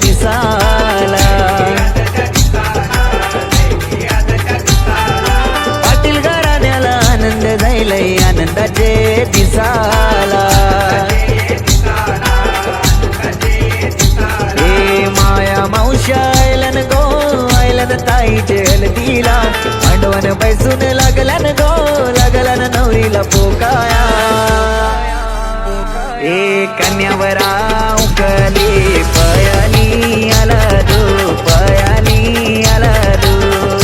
दिसाला पाटील घराण्याला आनंद जाईलय आनंदाचे दिसाला ए माया मावश्या आयलन गो आयलन ताईचे हलदीला मांडवन बैसून लागलन गो लागलन नवरीला पोकाया ए कन्यावरा उकली पयाली आला दो पयाली आला दो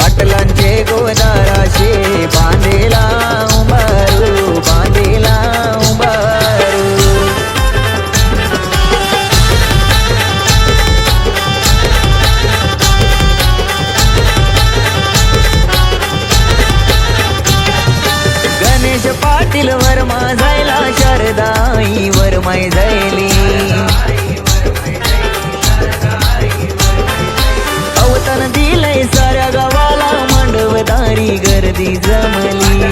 पाटलांचे गोदाराशे बांधेला उंबारू बांधेला उंबारू गणेश पाटील वर्मा जायला शारदाई वरमाई जायली अवतन दिलंय साऱ्या गावाला मांडवदारी गर्दी जमली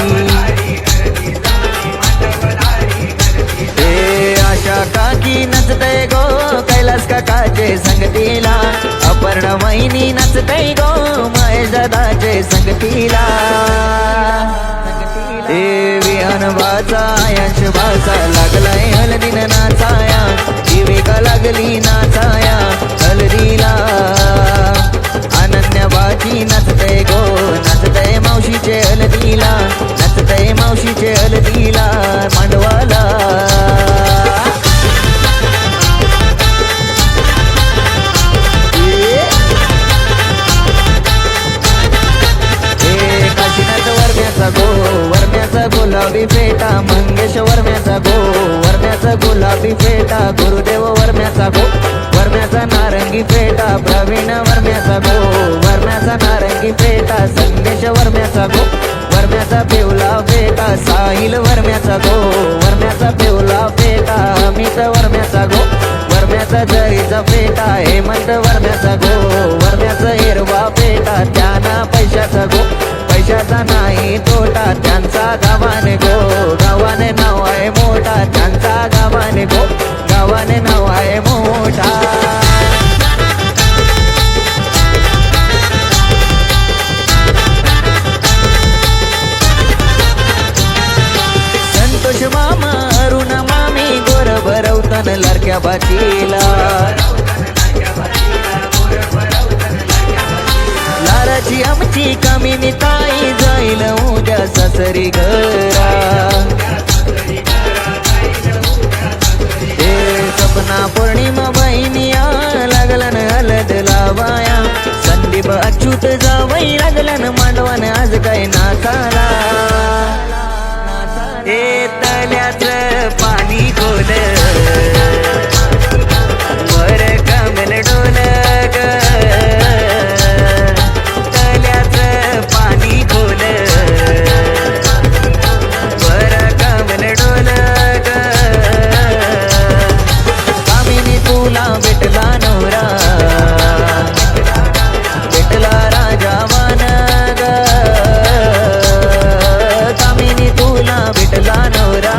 ए आशा काकी नचतय गो कैलास काकाचे संगतीला अपर्णा वहिनी नचतय गो महेश दादाचे संगतीला ए विहान भाचा यश भाचा लागलाय हलदीन नाचाया जीविका लागली नाचाया हलदीला अनन्या बाची नचतय गो नचतय मावशीचे हलदीला नचतय मावशीचे हलदीला मांडवाला वरम्याचा गुलाबी फेटा मंगेश वरम्याचा वरम्याचा गुलाबी फेटा गुरुदेव वरम्याचा वरम्याचा नारंगी फेटा प्रवीण वरम्याचा वरम्याचा नारंगी फेटा संदेश वरम्याचा वरम्याचा पिवला फेटा साहिल वरम्याचा वरम्याचा पिवला फेटा अमित वरम्याचा वरम्याचा जरीचा फेटा हेमंत वरम्याचा वरम्याचा हिरवा फेटा त्यांना पैशाचा पैशाचा नाही तोटा त्यांचा गावाने गावाने नाव आहे मोठा त्यांचा गावाने गावाने नाव आहे मोठा संतोष मामा अरुण मामी गोर भरवतन लाडक्या बाचीला लाराची आमची कामिनी ताई जाईल उद्या सासरी घरा ए सपना पौर्णिमा बहिणिया लागलन हलद लावाया संदीप अच्युत जावई लागलन मांडवन आज काय नाचाला ए तल्याचं पाणी खोल वर कमल डोल ग तल्याचं पाणी खोल वर कमल डोल ग कामिनी तुला भेटला नवरा भेटला राजा वन ग कामिनी तुला भेटला नवरा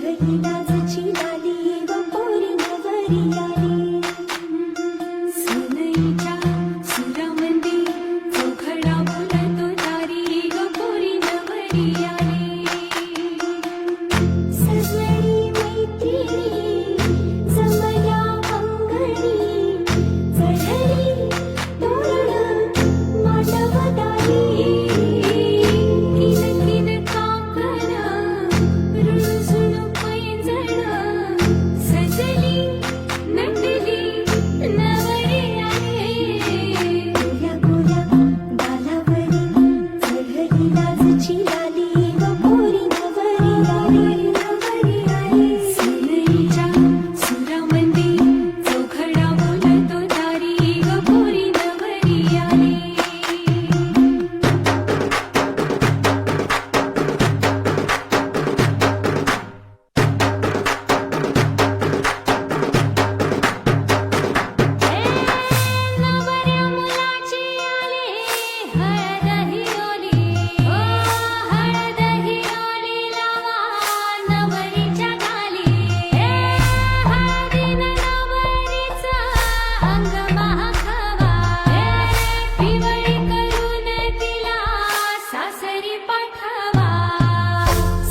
सजलीलाजची लाली व पोरी नवरी आली सनईच्या सुरामंदी चौघडा बोलतो तारी व पोरी नवरी आली सजली मैत्रिणी जमल्या अंगणी चढली तोरण मांडवदारी किन किन काकण रुणझुण पैंजण सजली नटली नवरी आली गोऱ्या गोऱ्या गालावरी चढली लाजची लाली व पोरी नवरी आली सनईच्या सुरामंदी चौघडा बोलतो तारी व पोरी नवरी आली नवऱ्या मुलाची आली हळद हिरोली ओ हळद हिरोली लावा नवरीच्या गाली हळदीनं नवरीचं अंग महाखावा पिवळी करून तिला सासरी पाठवा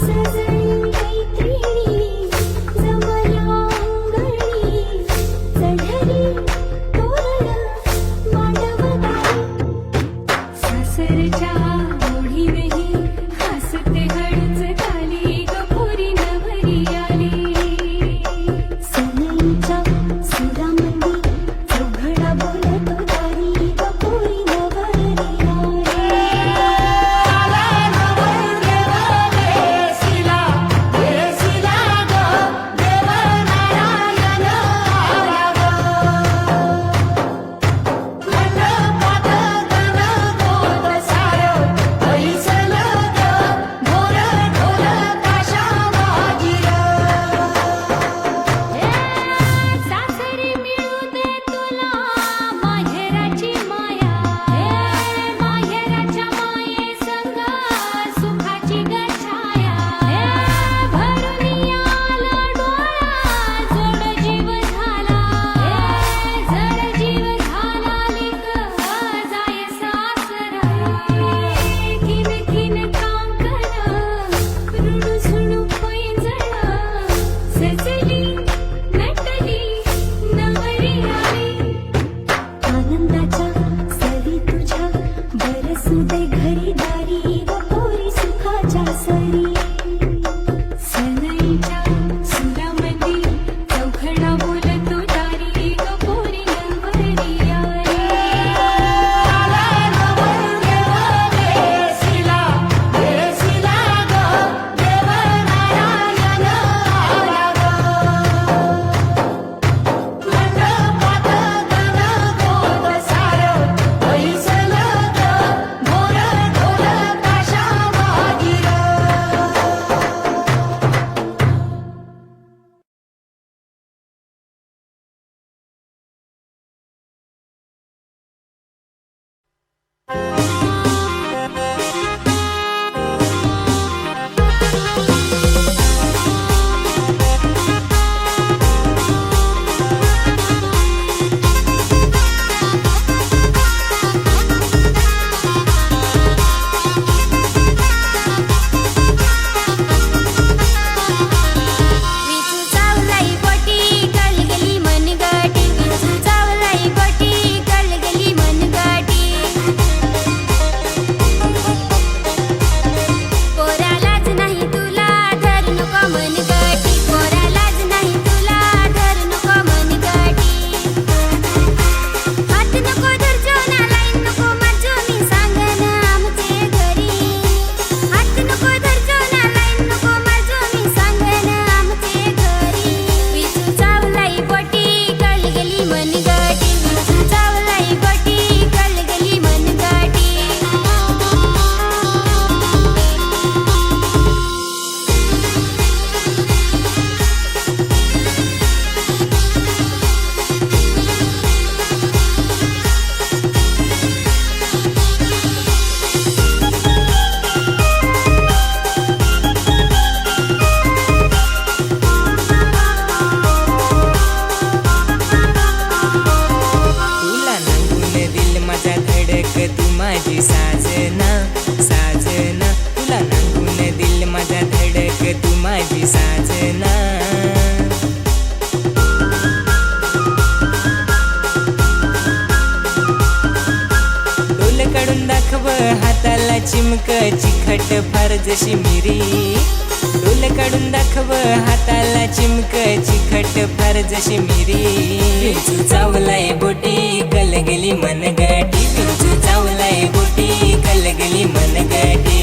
सजली मैत्रिणी जमल्या अंगणी चढली तोरण मांडवदारी सासरच्या ओढीवेही हसते हळूच झाली ग पोरी नवरी आली सनईच्या सुरामंदी चौघडा बोलतो तारी ग पोरी नवरी सासरी मिळू दे तुला माहेराची माया माहेराच्या माये संग सुखाची गछाया भरून आला डोळा जोड जीव झाला जर जीव झाला लिक जाय सासरा किन किन कांकण रुणझुण पैंजण सजली नटली नवरी आली आनंदाच्या सरी तुझ्या बरसू दे घरी दारी व पोरी सुखाच्या सरी सनईच्या सुरामंदी चौघडा बोलतो तारी ग पोरी नवरी आली साजना. डोल काढून दाखव हाताला चिमक चिखट फार जशी मिरी. डोल काढून दाखव हाताला चिमक चिखट फार जशी मिरी. विंचू चावलाय बोटी कलगली मनगटी. विंचू चावलाय बोटी कलगली मनगटी.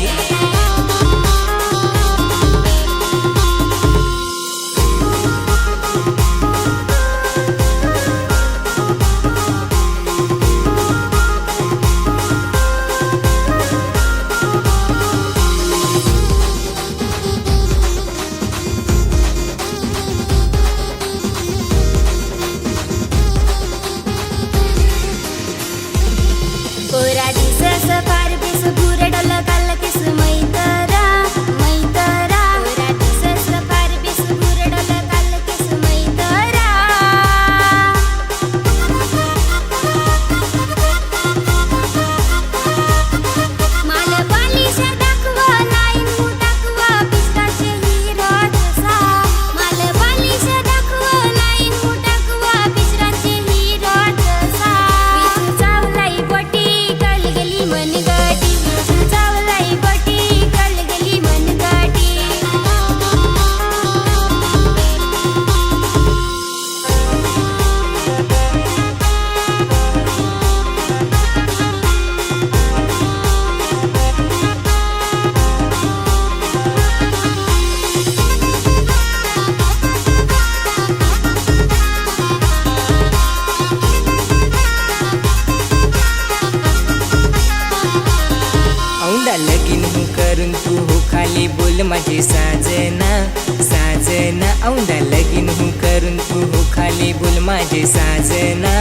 कोरा दिसस फार बेस भुरडल काल केस मैतरा मैतरा. कोरा दिसस फार बेस भुरडल काल केस मैतरा. माल बालिश दाखवा लाईन दाखवा पिस्ताचे हिरट सा. माल बालिश दाखवा लाईन दाखवा पिस्ताचे हिरट सा. विंचू चावलाई बोटी कलगली मनगटी. विंचू चावलाई बोटी कलगली मनगटी. औंधा लगीन हूँ करून तू हो खाली बोल माझी साजना साजना. औंधा लगीन हूँ करून तू हो खाली बोल माझी साजना.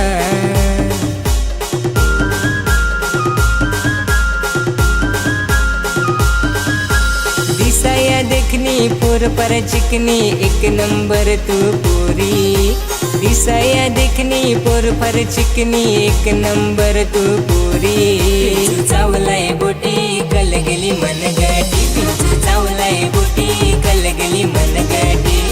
दिसाया देखनी पोर पर चिकनी एक नंबर तू पोरी. दिसाया देखनी पोर पर चिकनी एक नंबर तू पोरी. विंचू चावलाय बोटी कलगली मनगटी. विंचू चावलाय बोटी कलगली मनगटी.